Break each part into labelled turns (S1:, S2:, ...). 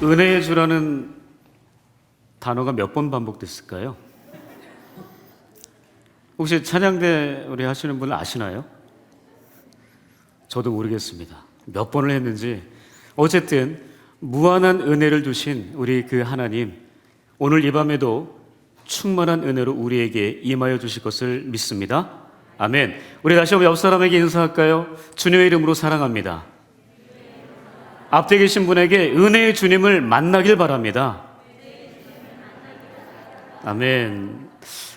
S1: 은혜의 주라는 단어가 몇 번 반복됐을까요? 혹시 찬양대 우리 하시는 분 아시나요? 저도 모르겠습니다. 몇 번을 했는지. 어쨌든 무한한 은혜를 주신 우리 그 하나님, 오늘 이 밤에도 충만한 은혜로 우리에게 임하여 주실 것을 믿습니다. 아멘. 우리 다시 한번 옆 사람에게 인사할까요? 주님의 이름으로 사랑합니다. 앞에 계신 분에게 은혜의 주님을 만나길 바랍니다. 아멘.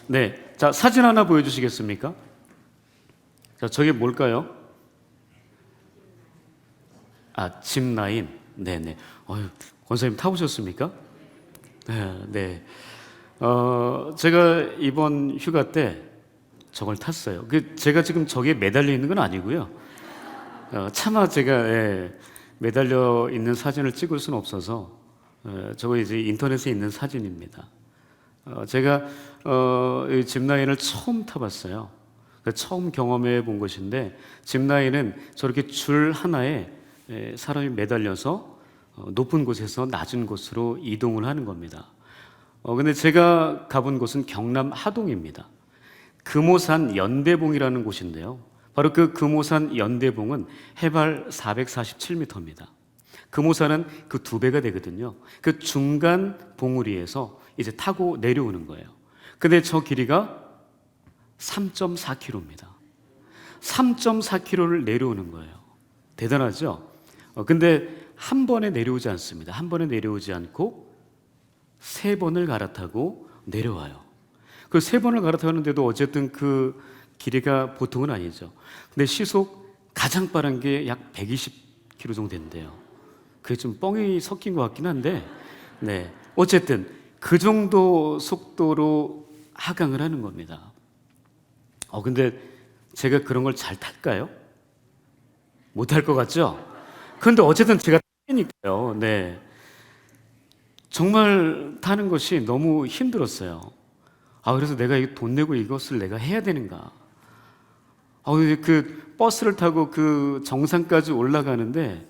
S1: 네. 자, 사진 하나 보여주시겠습니까? 자, 저게 뭘까요? 아, 짚라인. 네네. 권사님 타보셨습니까? 네. 제가 이번 휴가 때 저걸 탔어요. 제가 지금 저기에 매달려 있는 건 아니고요. 차마 제가 매달려 있는 사진을 찍을 수는 없어서 저거 이제 인터넷에 있는 사진입니다. 제가 이 짚라인을 처음 타봤어요. 처음 경험해 본 것인데, 짚라인은 저렇게 줄 하나에 사람이 매달려서 높은 곳에서 낮은 곳으로 이동을 하는 겁니다. 근데 제가 가본 곳은 경남 하동입니다. 금오산 연대봉이라는 곳인데요. 바로 그 금오산 연대봉은 해발 447m입니다. 금오산은 그 2배가 되거든요. 그 중간 봉우리에서 이제 타고 내려오는 거예요. 근데 저 길이가 3.4km입니다. 3.4km를 내려오는 거예요. 대단하죠? 근데 한 번에 내려오지 않습니다. 한 번에 내려오지 않고 3번을 갈아타고 내려와요. 그 3번을 갈아타는데도 어쨌든 그 길이가 보통은 아니죠. 근데 시속 가장 빠른 게 약 120km 정도 된대요. 그게 좀 뻥이 섞인 것 같긴 한데, 네. 어쨌든 그 정도 속도로 하강을 하는 겁니다. 근데 제가 그런 걸 잘 탈까요? 못할 것 같죠? 그런데 어쨌든 제가 타니까요. 네. 정말 타는 것이 너무 힘들었어요. 그래서 내가 돈 내고 이것을 내가 해야 되는가? 그 버스를 타고 그 정상까지 올라가는데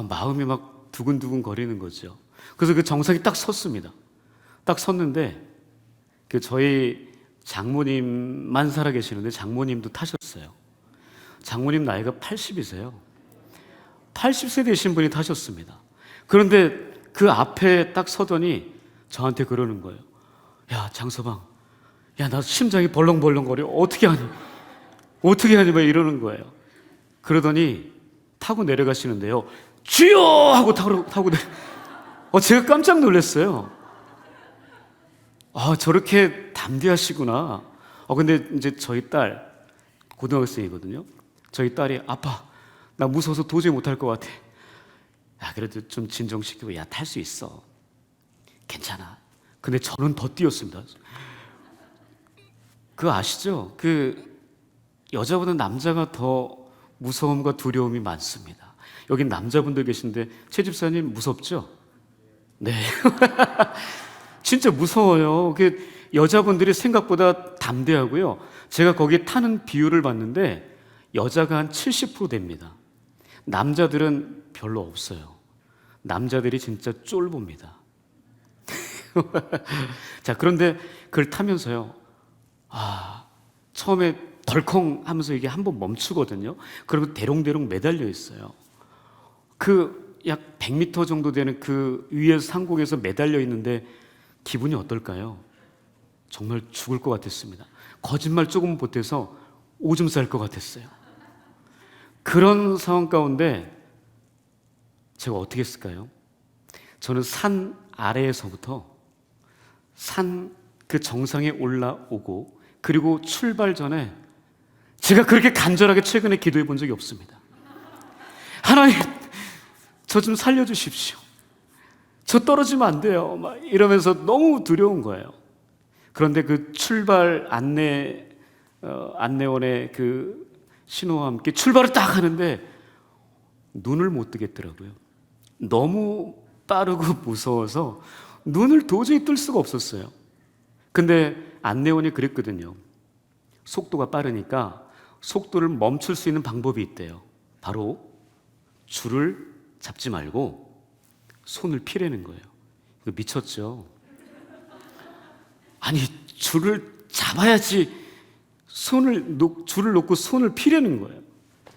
S1: 마음이 막 두근두근 거리는 거죠. 그래서 그 정상에 딱 섰습니다. 딱 섰는데 그 저희 장모님만 살아 계시는데 장모님도 타셨어요. 장모님 나이가 80이세요. 80세 되신 분이 타셨습니다. 그런데 그 앞에 딱 서더니 저한테 그러는 거예요. 야, 장서방, 야, 나 심장이 벌렁벌렁거려. 어떻게 하니? 어떻게 하니? 막 이러는 거예요. 그러더니 타고 내려가시는데요. 주여! 하고 타고 제가 깜짝 놀랐어요. 저렇게 담대하시구나. 근데 이제 저희 딸, 고등학생이거든요. 저희 딸이, 아빠, 나 무서워서 도저히 못할 것 같아. 그래도 좀 진정시키고, 야, 탈 수 있어. 괜찮아. 근데 저는 더 뛰었습니다. 그거 아시죠? 여자보다 남자가 더 무서움과 두려움이 많습니다. 여기 남자분들 계신데 최 집사님 무섭죠? 네. 진짜 무서워요. 여자분들이 생각보다 담대하고요. 제가 거기 타는 비율을 봤는데 여자가 한 70% 됩니다. 남자들은 별로 없어요. 남자들이 진짜 쫄봅니다. 자, 그런데 그걸 타면서요. 처음에 덜컹 하면서 이게 한번 멈추거든요. 그러면 대롱대롱 매달려 있어요. 약 100m 정도 되는 그 위에서 상공에서 매달려 있는데 기분이 어떨까요? 정말 죽을 것 같았습니다. 거짓말 조금 보태서 오줌 쌀 것 같았어요. 그런 상황 가운데 제가 어떻게 했을까요? 저는 산 아래에서부터 산 그 정상에 올라오고, 그리고 출발 전에 제가 그렇게 간절하게 최근에 기도해 본 적이 없습니다. 하나님, 저 좀 살려주십시오. 저 떨어지면 안 돼요. 막 이러면서 너무 두려운 거예요. 그런데 그 출발 안내원의 그 신호와 함께 출발을 딱 하는데 눈을 못 뜨겠더라고요. 너무 빠르고 무서워서 눈을 도저히 뜰 수가 없었어요. 근데 안내원이 그랬거든요. 속도가 빠르니까 속도를 멈출 수 있는 방법이 있대요. 바로 줄을 잡지 말고 손을 피라는 거예요. 이거 미쳤죠? 아니, 줄을 잡아야지 줄을 놓고 손을 피라는 거예요.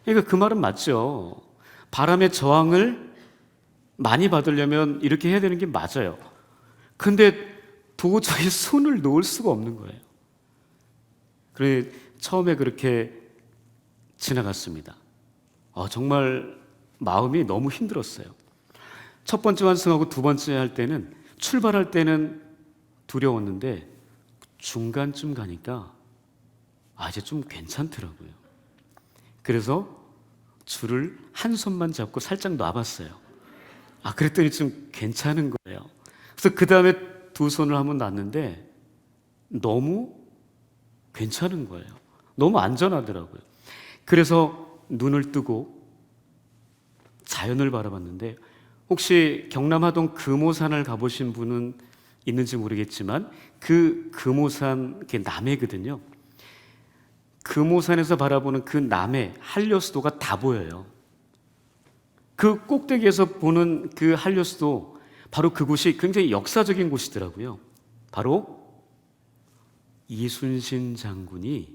S1: 그러니까 그 말은 맞죠. 바람의 저항을 많이 받으려면 이렇게 해야 되는 게 맞아요. 근데 도저히 손을 놓을 수가 없는 거예요. 그래 처음에 그렇게 지나갔습니다. 정말 마음이 너무 힘들었어요. 첫 번째 완성하고 두 번째 할 때는, 출발할 때는 두려웠는데 중간쯤 가니까 이제 좀 괜찮더라고요. 그래서 줄을 한 손만 잡고 살짝 놔봤어요. 그랬더니 좀 괜찮은 거예요. 그래서 그 다음에 두 손을 한번 놨는데 너무 괜찮은 거예요. 너무 안전하더라고요. 그래서 눈을 뜨고 자연을 바라봤는데, 혹시 경남 하동 금오산을 가보신 분은 있는지 모르겠지만 그 금오산, 그게 남해거든요. 금오산에서 바라보는 그 남해 한려수도가 다 보여요. 그 꼭대기에서 보는 그 한려수도, 바로 그곳이 굉장히 역사적인 곳이더라고요. 바로 이순신 장군이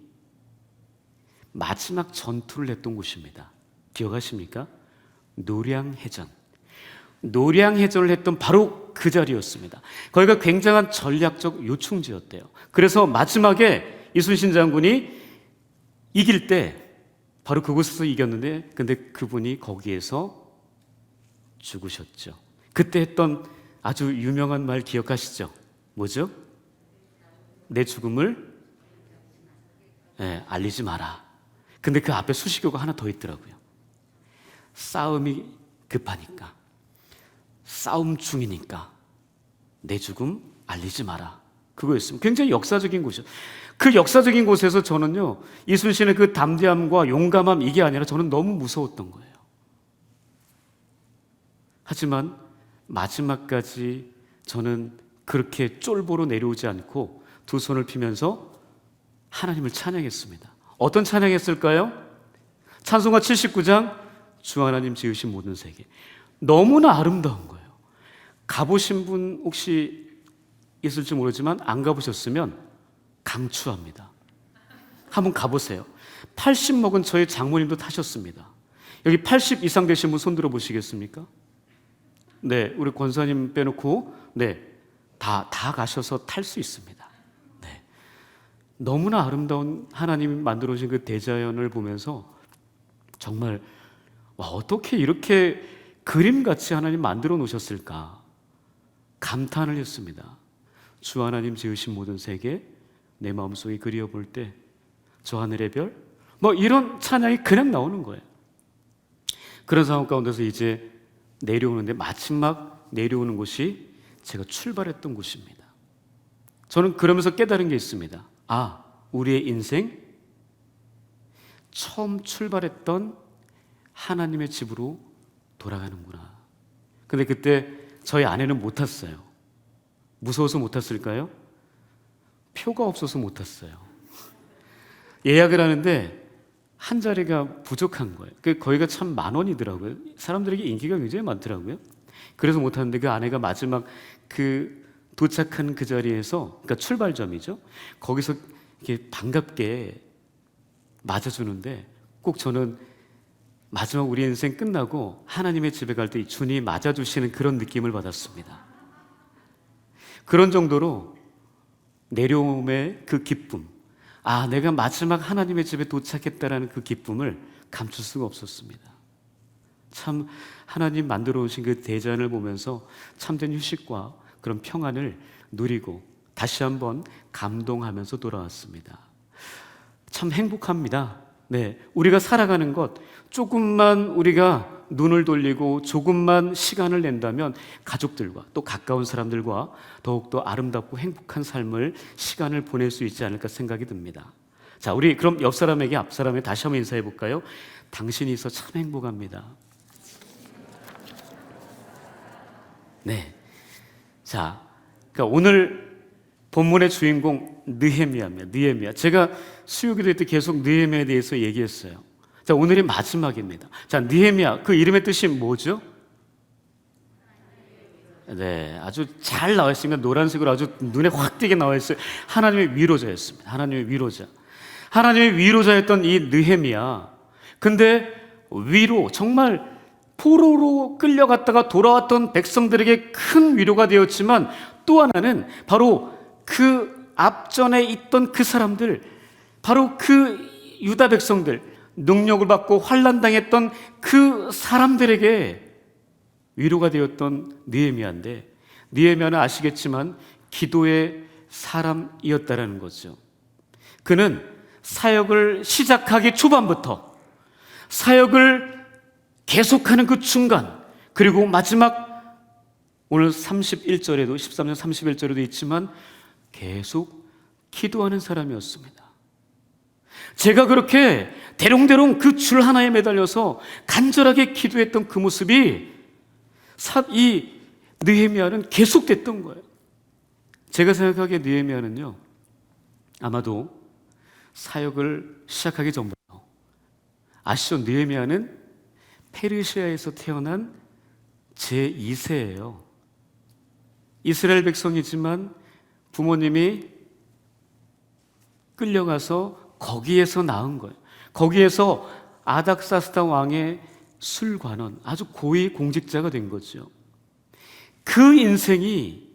S1: 마지막 전투를 했던 곳입니다. 기억하십니까? 노량해전. 노량해전을 했던 바로 그 자리였습니다. 거기가 굉장한 전략적 요충지였대요. 그래서 마지막에 이순신 장군이 이길 때 바로 그곳에서 이겼는데, 근데 그분이 거기에서 죽으셨죠. 그때 했던 아주 유명한 말 기억하시죠? 뭐죠? 내 죽음을 알리지 마라. 근데 그 앞에 수식어가 하나 더 있더라고요. 싸움이 급하니까, 싸움 중이니까 내 죽음 알리지 마라. 그거였습니다. 굉장히 역사적인 곳이죠. 그 역사적인 곳에서 저는요, 이순신의 그 담대함과 용감함, 이게 아니라 저는 너무 무서웠던 거예요. 하지만 마지막까지 저는 그렇게 쫄보로 내려오지 않고 두 손을 피면서 하나님을 찬양했습니다. 어떤 찬양했을까요? 찬송가 79장, 주 하나님 지으신 모든 세계. 너무나 아름다운 거예요. 가보신 분 혹시 있을지 모르지만 안 가보셨으면 강추합니다. 한번 가보세요. 80 먹은 저희 장모님도 타셨습니다. 여기 80 이상 되신 분 손 들어 보시겠습니까? 네, 우리 권사님 빼놓고 다 가셔서 탈 수 있습니다. 네, 너무나 아름다운 하나님이 만들어 주신 그 대자연을 보면서 정말 어떻게 이렇게 그림같이 하나님 만들어 놓으셨을까 감탄을 했습니다. 주 하나님 지으신 모든 세계, 내 마음속에 그리워볼 때 저 하늘의 별, 이런 찬양이 그냥 나오는 거예요. 그런 상황 가운데서 이제 내려오는데, 마지막 내려오는 곳이 제가 출발했던 곳입니다. 저는 그러면서 깨달은 게 있습니다. 우리의 인생 처음 출발했던 하나님의 집으로 돌아가는구나. 근데 그때 저희 아내는 못 탔어요. 무서워서 못 탔을까요? 표가 없어서 못 탔어요. 예약을 하는데 한 자리가 부족한 거예요. 거기가 참 10,000원이더라고요. 사람들에게 인기가 굉장히 많더라고요. 그래서 못 탔는데, 그 아내가 마지막 그 도착한 그 자리에서, 그러니까 출발점이죠, 거기서 이렇게 반갑게 맞아주는데, 꼭 저는 마지막 우리 인생 끝나고 하나님의 집에 갈 때 주님이 맞아주시는 그런 느낌을 받았습니다. 그런 정도로 내려옴의 그 기쁨, 내가 마지막 하나님의 집에 도착했다라는 그 기쁨을 감출 수가 없었습니다. 참 하나님 만들어 오신 그 대자연을 보면서 참된 휴식과 그런 평안을 누리고 다시 한번 감동하면서 돌아왔습니다. 참 행복합니다. 우리가 살아가는 것, 조금만 우리가 눈을 돌리고 조금만 시간을 낸다면 가족들과 또 가까운 사람들과 더욱더 아름답고 행복한 삶을, 시간을 보낼 수 있지 않을까 생각이 듭니다. 자, 우리 그럼 옆 사람에게 앞 사람에 다시 한번 인사해 볼까요? 당신이 있어 참 행복합니다. 자, 그러니까 오늘 본문의 주인공 느헤미야입니다. 느헤미야. 제가 수요기도 때 계속 느헤미야에 대해서 얘기했어요. 자, 오늘이 마지막입니다. 자, 느헤미야, 그 이름의 뜻이 뭐죠? 네, 아주 잘 나와 있습니다. 노란색으로 아주 눈에 확 띄게 나와 있어요. 하나님의 위로자였습니다. 하나님의 위로자. 하나님의 위로자였던 이 느헤미야. 근데 정말 포로로 끌려갔다가 돌아왔던 백성들에게 큰 위로가 되었지만, 또 하나는 바로 그 앞전에 있던 그 사람들, 바로 그 유다 백성들, 능력을 받고 환난당했던 그 사람들에게 위로가 되었던 느헤미야인데, 느헤미야는 아시겠지만 기도의 사람이었다라는 거죠. 그는 사역을 시작하기 초반부터, 사역을 계속하는 그 중간, 그리고 마지막 오늘 31절에도 13년 31절에도 있지만 계속 기도하는 사람이었습니다. 제가 그렇게 대롱대롱 그 줄 하나에 매달려서 간절하게 기도했던 그 모습이 이 느헤미야는 계속됐던 거예요. 제가 생각하기에 느헤미야는요, 아마도 사역을 시작하기 전부터, 아시죠? 느헤미야는 페르시아에서 태어난 제2세예요. 이스라엘 백성이지만 부모님이 끌려가서 거기에서 낳은 거예요. 거기에서 아닥사스다 왕의 술관원, 아주 고위 공직자가 된 거죠. 그 인생이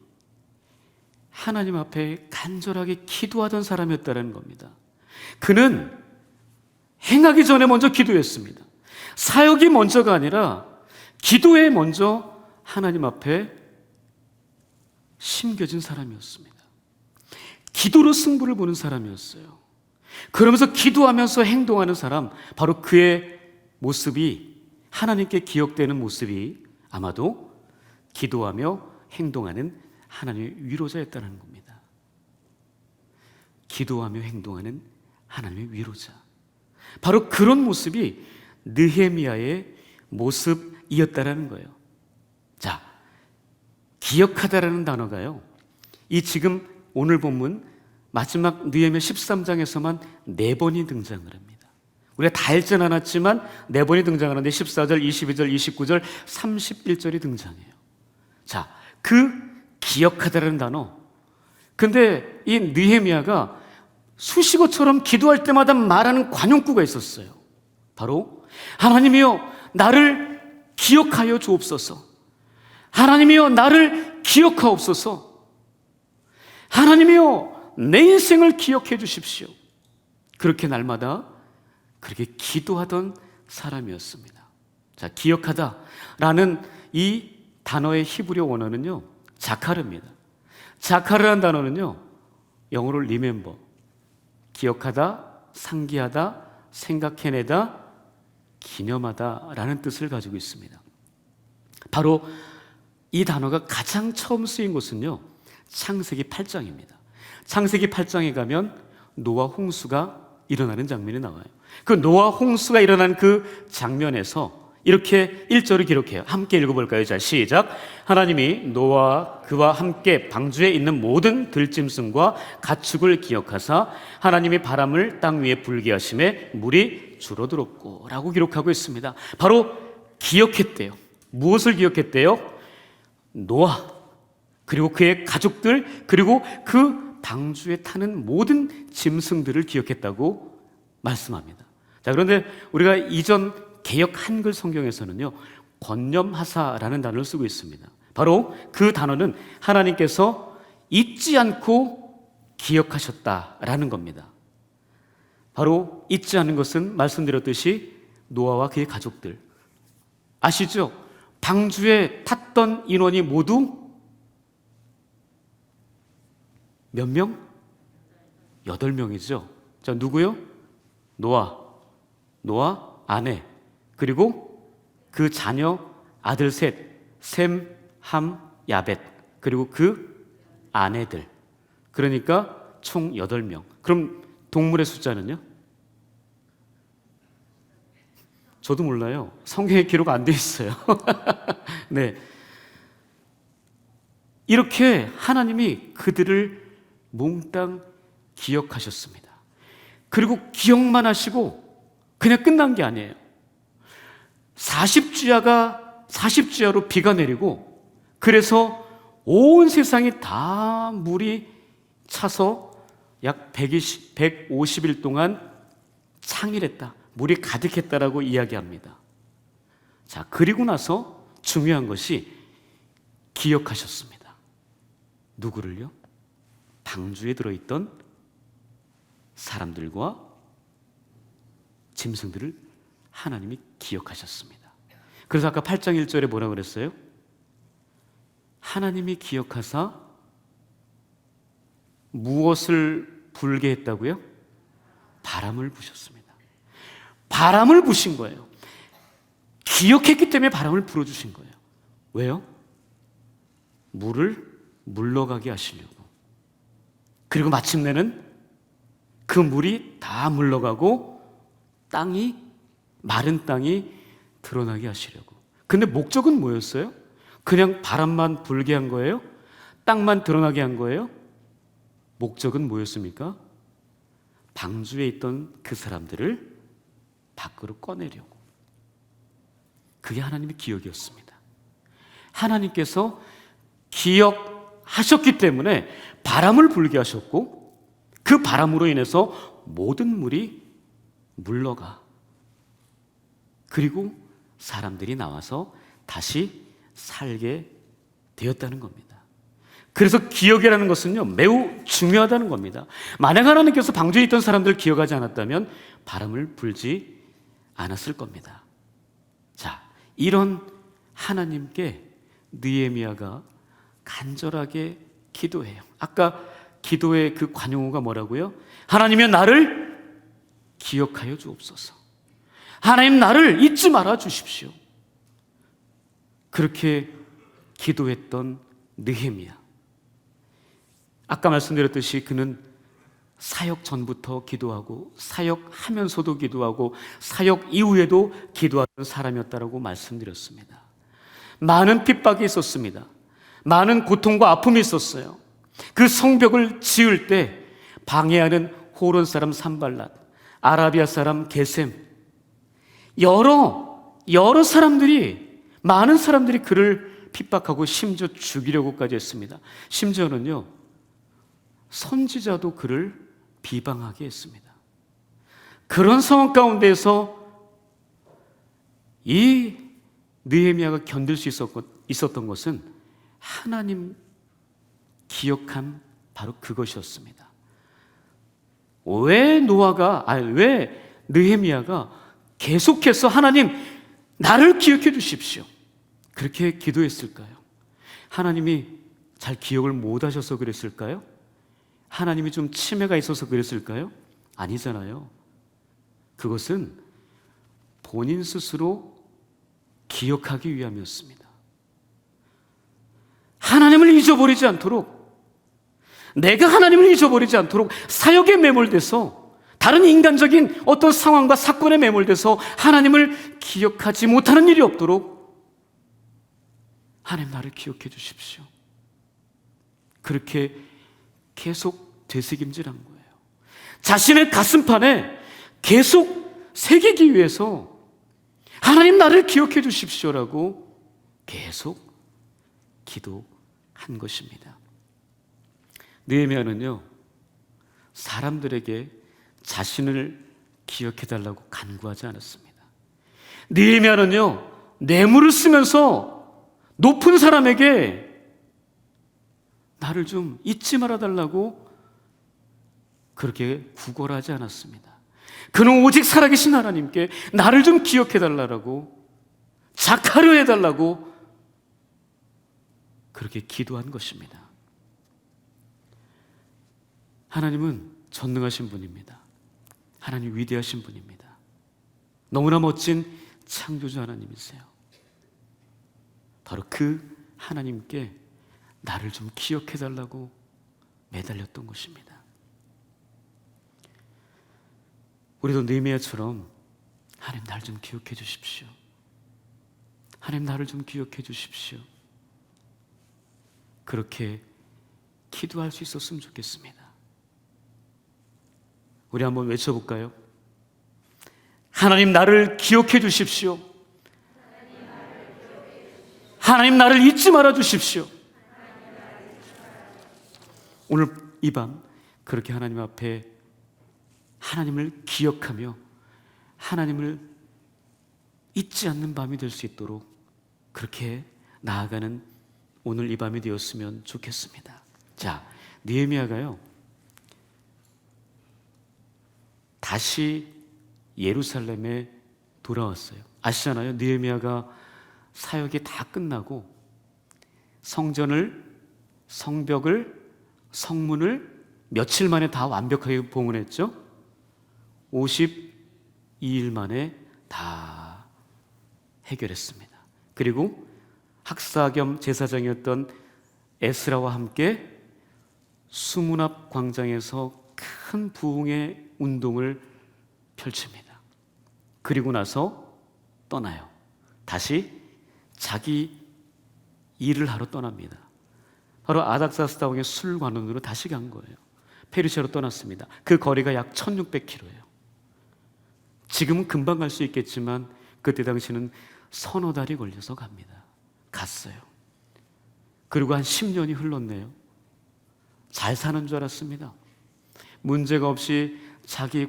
S1: 하나님 앞에 간절하게 기도하던 사람이었다는 겁니다. 그는 행하기 전에 먼저 기도했습니다. 사역이 먼저가 아니라 기도에 먼저 하나님 앞에 심겨진 사람이었습니다. 기도로 승부를 보는 사람이었어요. 그러면서 기도하면서 행동하는 사람, 바로 그의 모습이, 하나님께 기억되는 모습이 아마도 기도하며 행동하는 하나님의 위로자였다는 겁니다. 기도하며 행동하는 하나님의 위로자, 바로 그런 모습이 느헤미야의 모습이었다라는 거예요. 자, 기억하다라는 단어가요, 이 지금 오늘 본문 마지막 느헤미야 13장에서만 4번이 등장을 합니다. 우리가 다 읽진 않았지만 4번이 등장하는데 14절, 22절, 29절, 31절이 등장해요. 자, 그 기억하다라는 단어, 근데 이 느헤미야가 수식어처럼 기도할 때마다 말하는 관용구가 있었어요. 바로 하나님이여 나를 기억하여 주옵소서, 하나님이여 나를 기억하옵소서, 하나님이여 내 인생을 기억해 주십시오. 그렇게 날마다 그렇게 기도하던 사람이었습니다. 자, 기억하다라는 이 단어의 히브리어 원어는요, 자카르입니다. 자카르라는 단어는요, 영어로 remember, 기억하다, 상기하다, 생각해내다, 기념하다라는 뜻을 가지고 있습니다. 바로 이 단어가 가장 처음 쓰인 곳은요, 창세기 8장입니다. 창세기 8장에 가면 노아 홍수가 일어나는 장면이 나와요. 그 노아 홍수가 일어난 그 장면에서 이렇게 1절을 기록해요. 함께 읽어볼까요? 자, 시작. 하나님이 노아와 그와 함께 방주에 있는 모든 들짐승과 가축을 기억하사 하나님이 바람을 땅 위에 불게 하심에 물이 줄어들었고 라고 기록하고 있습니다. 바로 기억했대요. 무엇을 기억했대요? 노아, 그리고 그의 가족들, 그리고 그 방주에 타는 모든 짐승들을 기억했다고 말씀합니다. 자, 그런데 우리가 이전 개역 한글 성경에서는요, 권념하사라는 단어를 쓰고 있습니다. 바로 그 단어는 하나님께서 잊지 않고 기억하셨다라는 겁니다. 바로 잊지 않는 것은 말씀드렸듯이 노아와 그의 가족들, 아시죠? 방주에 탔던 인원이 모두 몇 명? 8명이죠. 자, 누구요? 노아, 아내, 그리고 그 자녀 아들 셋, 셈, 함, 야벳, 그리고 그 아내들. 그러니까 총 8명. 그럼 동물의 숫자는요? 저도 몰라요. 성경에 기록 안 돼 있어요. 네. 이렇게 하나님이 그들을 몽땅 기억하셨습니다. 그리고 기억만 하시고 그냥 끝난 게 아니에요. 40주야로 비가 내리고, 그래서 온 세상이 다 물이 차서 약 150일 동안 창일했다, 물이 가득했다라고 이야기합니다. 자, 그리고 나서 중요한 것이 기억하셨습니다. 누구를요? 방주에 들어있던 사람들과 짐승들을 하나님이 기억하셨습니다. 그래서 아까 8장 1절에 뭐라고 그랬어요? 하나님이 기억하사 무엇을 불게 했다고요? 바람을 부셨습니다. 바람을 부신 거예요. 기억했기 때문에 바람을 불어주신 거예요. 왜요? 물을 물러가게 하시려고. 그리고 마침내는 그 물이 다 물러가고 마른 땅이 드러나게 하시려고. 근데 목적은 뭐였어요? 그냥 바람만 불게 한 거예요? 땅만 드러나게 한 거예요? 목적은 뭐였습니까? 방주에 있던 그 사람들을 밖으로 꺼내려고. 그게 하나님의 기억이었습니다. 하나님께서 기억하셨기 때문에 바람을 불게 하셨고, 그 바람으로 인해서 모든 물이 물러가, 그리고 사람들이 나와서 다시 살게 되었다는 겁니다. 그래서 기억이라는 것은요, 매우 중요하다는 겁니다. 만약 하나님께서 방주에 있던 사람들을 기억하지 않았다면 바람을 불지 않았을 겁니다. 자, 이런 하나님께 느헤미야가 간절하게 기도해요. 아까 기도의 그 관용어가 뭐라고요? 하나님이여 나를 기억하여 주옵소서. 하나님 나를 잊지 말아 주십시오. 그렇게 기도했던 느헤미야. 아까 말씀드렸듯이 그는 사역 전부터 기도하고 사역하면서도 기도하고 사역 이후에도 기도하던 사람이었다라고 말씀드렸습니다. 많은 핍박이 있었습니다. 많은 고통과 아픔이 있었어요. 그 성벽을 지을 때 방해하는 호론 사람 산발랏, 아라비아 사람 게셈, 여러 사람들이, 많은 사람들이 그를 핍박하고 심지어 죽이려고까지 했습니다. 심지어는요, 선지자도 그를 비방하게 했습니다. 그런 상황 가운데서 이 느헤미야가 견딜 수 있었던 것은 하나님 기억한 바로 그것이었습니다. 왜 느헤미야가 계속해서 하나님 나를 기억해 주십시오, 그렇게 기도했을까요? 하나님이 잘 기억을 못 하셔서 그랬을까요? 하나님이 좀 치매가 있어서 그랬을까요? 아니잖아요. 그것은 본인 스스로 기억하기 위함이었습니다. 하나님을 잊어버리지 않도록, 내가 하나님을 잊어버리지 않도록 사역에 매몰돼서 다른 인간적인 어떤 상황과 사건에 매몰돼서 하나님을 기억하지 못하는 일이 없도록 하나님 나를 기억해 주십시오, 그렇게 계속 되새김질한 거예요. 자신의 가슴판에 계속 새기기 위해서 하나님 나를 기억해 주십시오라고 계속 기도한 것입니다. 느헤미야는요, 사람들에게 자신을 기억해 달라고 간구하지 않았습니다. 느헤미야는요, 뇌물을 쓰면서 높은 사람에게 나를 좀 잊지 말아 달라고 그렇게 구걸하지 않았습니다. 그는 오직 살아계신 하나님께 나를 좀 기억해 달라고, 작하려 해달라고 그렇게 기도한 것입니다. 하나님은 전능하신 분입니다. 하나님 위대하신 분입니다. 너무나 멋진 창조주 하나님이세요. 바로 그 하나님께 나를 좀 기억해 달라고 매달렸던 것입니다. 우리도 느헤미야처럼 하나님 나를 좀 기억해 주십시오, 하나님 나를 좀 기억해 주십시오, 그렇게 기도할 수 있었으면 좋겠습니다. 우리 한번 외쳐볼까요? 하나님 나를 기억해 주십시오, 하나님 나를 잊지 말아 주십시오, 오늘 이 밤 그렇게 하나님 앞에 하나님을 기억하며 하나님을 잊지 않는 밤이 될 수 있도록 그렇게 나아가는 오늘 이 밤이 되었으면 좋겠습니다. 자, 느헤미야가요 다시 예루살렘에 돌아왔어요. 아시잖아요. 느헤미야가 사역이 다 끝나고 성전을, 성벽을, 성문을 며칠 만에 다 완벽하게 봉헌했죠. 52일 만에 다 해결했습니다. 그리고 학사 겸 제사장이었던 에스라와 함께 수문 앞 광장에서 큰 부흥의 운동을 펼칩니다. 그리고 나서 떠나요. 다시 자기 일을 하러 떠납니다. 바로 아닥사스다왕의 술관원으로 다시 간 거예요. 페르시아로 떠났습니다. 그 거리가 약 1600km예요. 지금은 금방 갈 수 있겠지만 그때 당시는 서너 달이 걸려서 갑니다. 갔어요. 그리고 한 10년이 흘렀네요. 잘 사는 줄 알았습니다. 문제가 없이 자기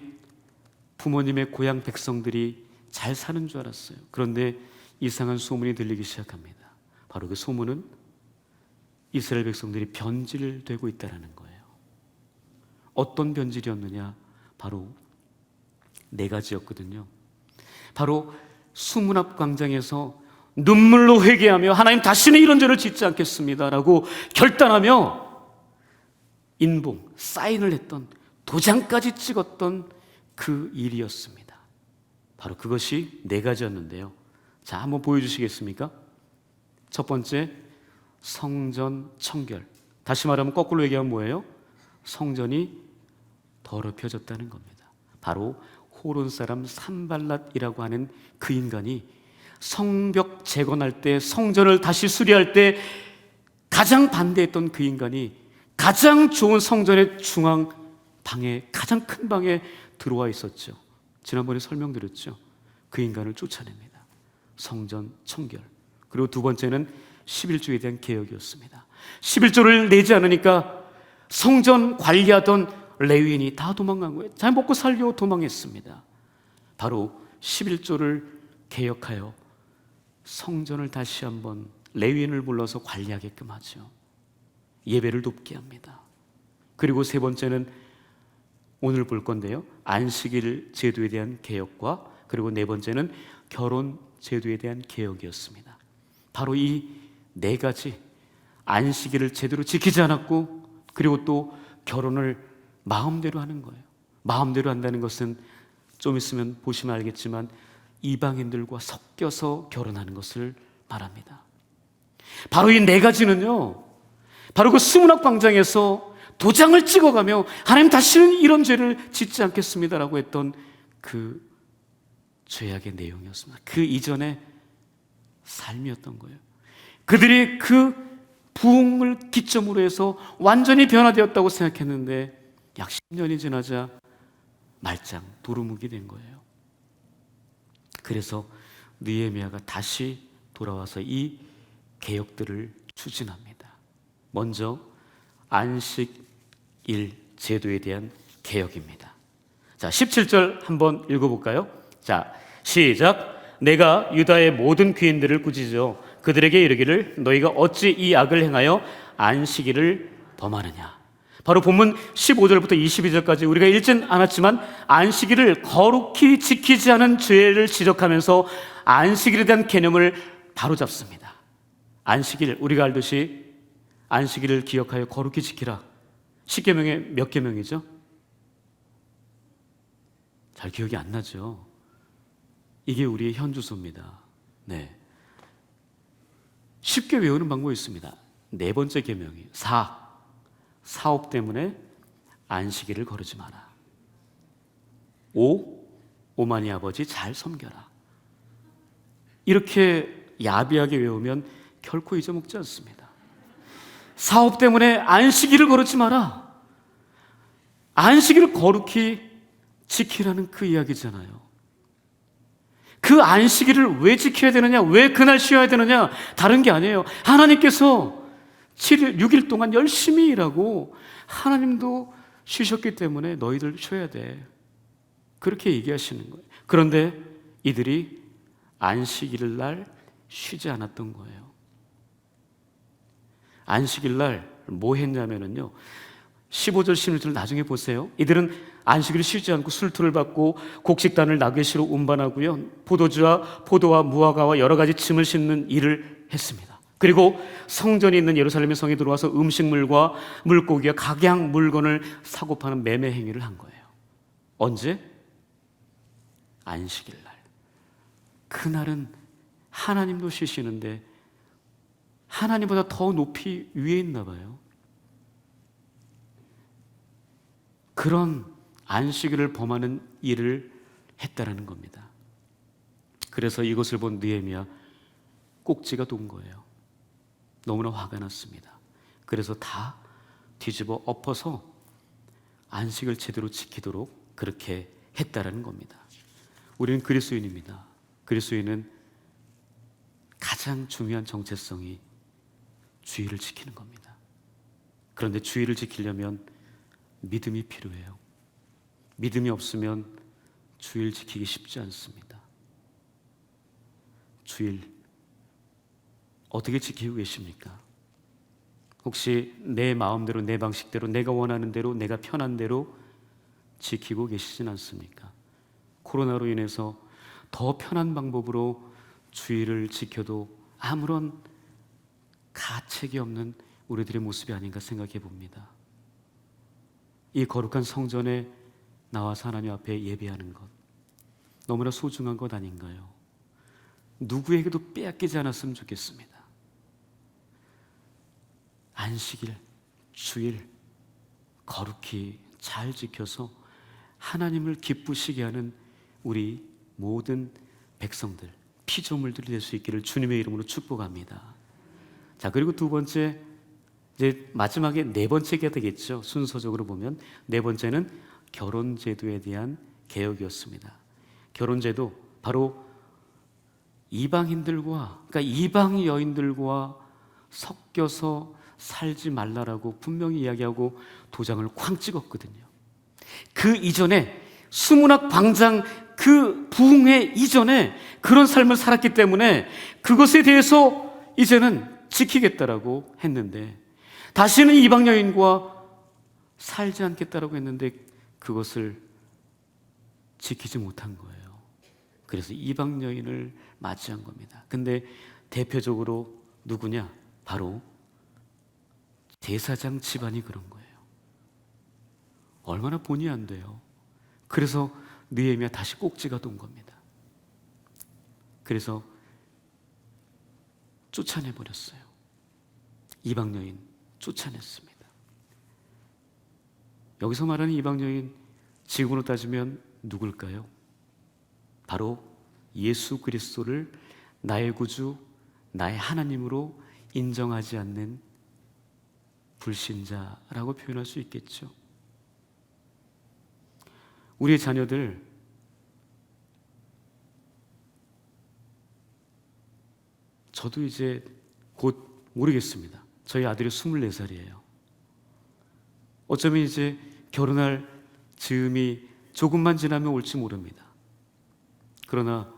S1: 부모님의 고향 백성들이 잘 사는 줄 알았어요. 그런데 이상한 소문이 들리기 시작합니다. 바로 그 소문은 이스라엘 백성들이 변질되고 있다는 거예요. 어떤 변질이었느냐? 바로 네 가지였거든요. 바로 수문 앞 광장에서 눈물로 회개하며 하나님 다시는 이런 죄를 짓지 않겠습니다라고 결단하며 인봉, 사인을 했던, 도장까지 찍었던 그 일이었습니다. 바로 그것이 네 가지였는데요. 자, 한번 보여주시겠습니까? 첫 번째, 성전 청결. 다시 말하면 거꾸로 얘기하면 뭐예요? 성전이 더럽혀졌다는 겁니다. 바로 호론 사람 산발랏이라고 하는 그 인간이 성벽 재건할 때, 성전을 다시 수리할 때 가장 반대했던 그 인간이 가장 좋은 성전의 중앙 방에, 가장 큰 방에 들어와 있었죠. 지난번에 설명드렸죠. 그 인간을 쫓아냅니다. 성전 청결. 그리고 두 번째는 11조에 대한 개혁이었습니다. 11조를 내지 않으니까 성전 관리하던 레위인이 다 도망간 거예요. 잘 먹고 살려고 도망했습니다. 바로 11조를 개혁하여 성전을 다시 한번 레위인을 불러서 관리하게끔 하죠. 예배를 돕게 합니다. 그리고 세 번째는 오늘 볼 건데요, 안식일 제도에 대한 개혁과 그리고 네 번째는 결혼 제도에 대한 개혁이었습니다. 바로 이 네 가지, 안식일을 제대로 지키지 않았고 그리고 또 결혼을 마음대로 하는 거예요. 마음대로 한다는 것은 좀 있으면 보시면 알겠지만 이방인들과 섞여서 결혼하는 것을 말합니다. 바로 이 네 가지는요, 바로 그 수문학 광장에서 도장을 찍어가며 하나님 다시는 이런 죄를 짓지 않겠습니다라고 했던 그 죄악의 내용이었습니다. 그 이전의 삶이었던 거예요. 그들이 그 부흥을 기점으로 해서 완전히 변화되었다고 생각했는데 약 10년이 지나자 말짱 도루묵이 된 거예요. 그래서 느헤미야가 다시 돌아와서 이 개혁들을 추진합니다. 먼저 안식일 제도에 대한 개혁입니다. 자, 17절 한번 읽어볼까요? 자, 시작. 내가 유다의 모든 귀인들을 꾸짖어 그들에게 이르기를 너희가 어찌 이 악을 행하여 안식일을 범하느냐. 바로 본문 15절부터 22절까지 우리가 읽진 않았지만 안식일을 거룩히 지키지 않은 죄를 지적하면서 안식일에 대한 개념을 바로잡습니다. 안식일, 우리가 알듯이 안식일을 기억하여 거룩히 지키라. 10계명에 몇 계명이죠? 잘 기억이 안 나죠? 이게 우리의 현주소입니다. 네. 쉽게 외우는 방법이 있습니다. 네 번째 계명이 사업 때문에 안식일을 거르지 마라. 오만이 아버지 잘 섬겨라. 이렇게 야비하게 외우면 결코 잊어먹지 않습니다. 사업 때문에 안식일을 거르지 마라. 안식일을 거룩히 지키라는 그 이야기잖아요. 그 안식일을 왜 지켜야 되느냐, 왜 그날 쉬어야 되느냐, 다른 게 아니에요. 하나님께서 7일, 6일 동안 열심히 일하고 하나님도 쉬셨기 때문에 너희들 쉬어야 돼. 그렇게 얘기하시는 거예요. 그런데 이들이 안식일 날 쉬지 않았던 거예요. 안식일 날 뭐 했냐면요, 15절 16절 나중에 보세요. 이들은 안식일을 쉬지 않고 술투를 받고 곡식단을 나귀시로 운반하고요, 포도주와 포도와 무화과와 여러 가지 짐을 싣는 일을 했습니다. 그리고 성전이 있는 예루살렘의 성에 들어와서 음식물과 물고기와 각양 물건을 사고 파는 매매 행위를 한 거예요. 언제? 안식일 날. 그날은 하나님도 쉬시는데 하나님보다 더 높이 위에 있나 봐요. 그런 안식일을 범하는 일을 했다라는 겁니다. 그래서 이것을 본 느헤미야 꼭지가 돈 거예요. 너무나 화가 났습니다. 그래서 다 뒤집어 엎어서 안식을 제대로 지키도록 그렇게 했다라는 겁니다. 우리는 그리스도인입니다. 그리스도인은 가장 중요한 정체성이 주의를 지키는 겁니다. 그런데 주의를 지키려면 믿음이 필요해요. 믿음이 없으면 주의를 지키기 쉽지 않습니다. 주일 어떻게 지키고 계십니까? 혹시 내 마음대로, 내 방식대로, 내가 원하는 대로, 내가 편한 대로 지키고 계시진 않습니까? 코로나로 인해서 더 편한 방법으로 주의를 지켜도 아무런 가책이 없는 우리들의 모습이 아닌가 생각해 봅니다. 이 거룩한 성전에 나와서 하나님 앞에 예배하는 것, 너무나 소중한 것 아닌가요? 누구에게도 빼앗기지 않았으면 좋겠습니다. 안식일, 주일 거룩히 잘 지켜서 하나님을 기쁘시게 하는 우리 모든 백성들, 피조물들이 될 수 있기를 주님의 이름으로 축복합니다. 자, 그리고 두 번째, 이제 마지막에 네 번째가 되겠죠. 순서적으로 보면 네 번째는 결혼제도에 대한 개혁이었습니다. 결혼제도, 바로 이방인들과, 그러니까 이방 여인들과 섞여서 살지 말라라고 분명히 이야기하고 도장을 쾅 찍었거든요. 그 이전에 수문학 광장 그 부흥회 이전에 그런 삶을 살았기 때문에 그것에 대해서 이제는 지키겠다라고 했는데, 다시는 이방 여인과 살지 않겠다라고 했는데 그것을 지키지 못한 거예요. 그래서 이방 여인을 맞이한 겁니다. 근데 대표적으로 누구냐? 바로 제사장 집안이 그런 거예요. 얼마나 본의 안 돼요. 그래서 느헤미야 다시 꼭지가 돈 겁니다. 그래서 쫓아내버렸어요. 이방 여인 쫓아냈습니다. 여기서 말하는 이방 여인, 지금으로 따지면 누굴까요? 바로 예수 그리스도를 나의 구주, 나의 하나님으로 인정하지 않는 불신자라고 표현할 수 있겠죠. 우리의 자녀들, 저도 이제 곧 모르겠습니다. 저희 아들이 24살이에요. 어쩌면 이제 결혼할 즈음이 조금만 지나면 올지 모릅니다. 그러나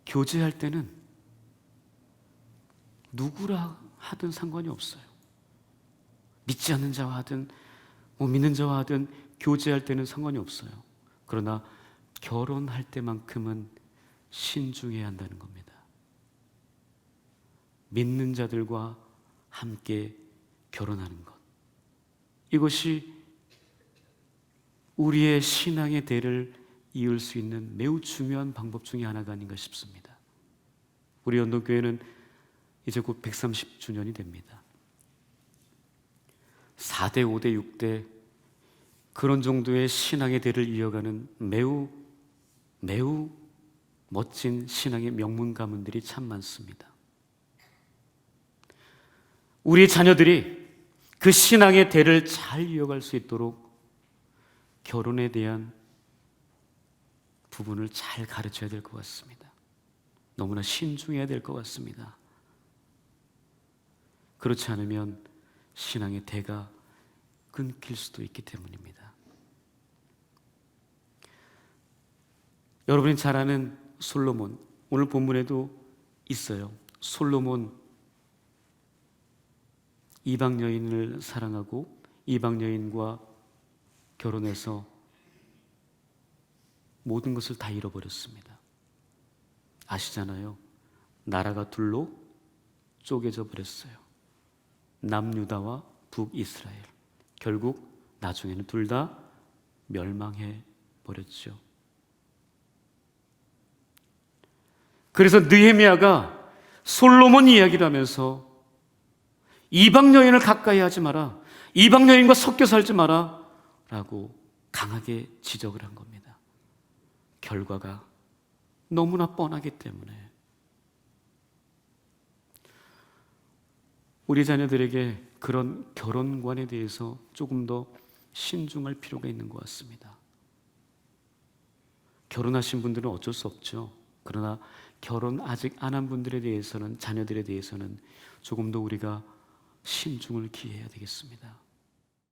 S1: 교제할 때는 누구라 하든 상관이 없어요. 믿지 않는 자와 하든 믿는 자와 하든 교제할 때는 상관이 없어요. 그러나 결혼할 때만큼은 신중해야 한다는 겁니다. 믿는 자들과 함께 결혼하는 것, 이것이 우리의 신앙의 대를 이을 수 있는 매우 중요한 방법 중에 하나가 아닌가 싶습니다. 우리 연동교회는 이제 곧 130주년이 됩니다. 4대, 5대, 6대 그런 정도의 신앙의 대를 이어가는 매우 멋진 신앙의 명문 가문들이 참 많습니다. 우리 자녀들이 그 신앙의 대를 잘 이어갈 수 있도록 결혼에 대한 부분을 잘 가르쳐야 될 것 같습니다. 너무나 신중해야 될 것 같습니다. 그렇지 않으면 신앙의 대가 끊길 수도 있기 때문입니다. 여러분이 잘 아는 솔로몬, 오늘 본문에도 있어요. 솔로몬 이방 여인을 사랑하고 이방 여인과 결혼해서 모든 것을 다 잃어버렸습니다. 아시잖아요. 나라가 둘로 쪼개져 버렸어요. 남유다와 북이스라엘. 결국 나중에는 둘 다 멸망해 버렸죠. 그래서 느헤미야가 솔로몬 이야기를 하면서 이방 여인을 가까이 하지 마라, 이방 여인과 섞여 살지 마라 라고 강하게 지적을 한 겁니다. 결과가 너무나 뻔하기 때문에 우리 자녀들에게 그런 결혼관에 대해서 조금 더 신중할 필요가 있는 것 같습니다. 결혼하신 분들은 어쩔 수 없죠. 그러나 결혼 아직 안 한 분들에 대해서는, 자녀들에 대해서는 조금 더 우리가 신중을 기해야 되겠습니다.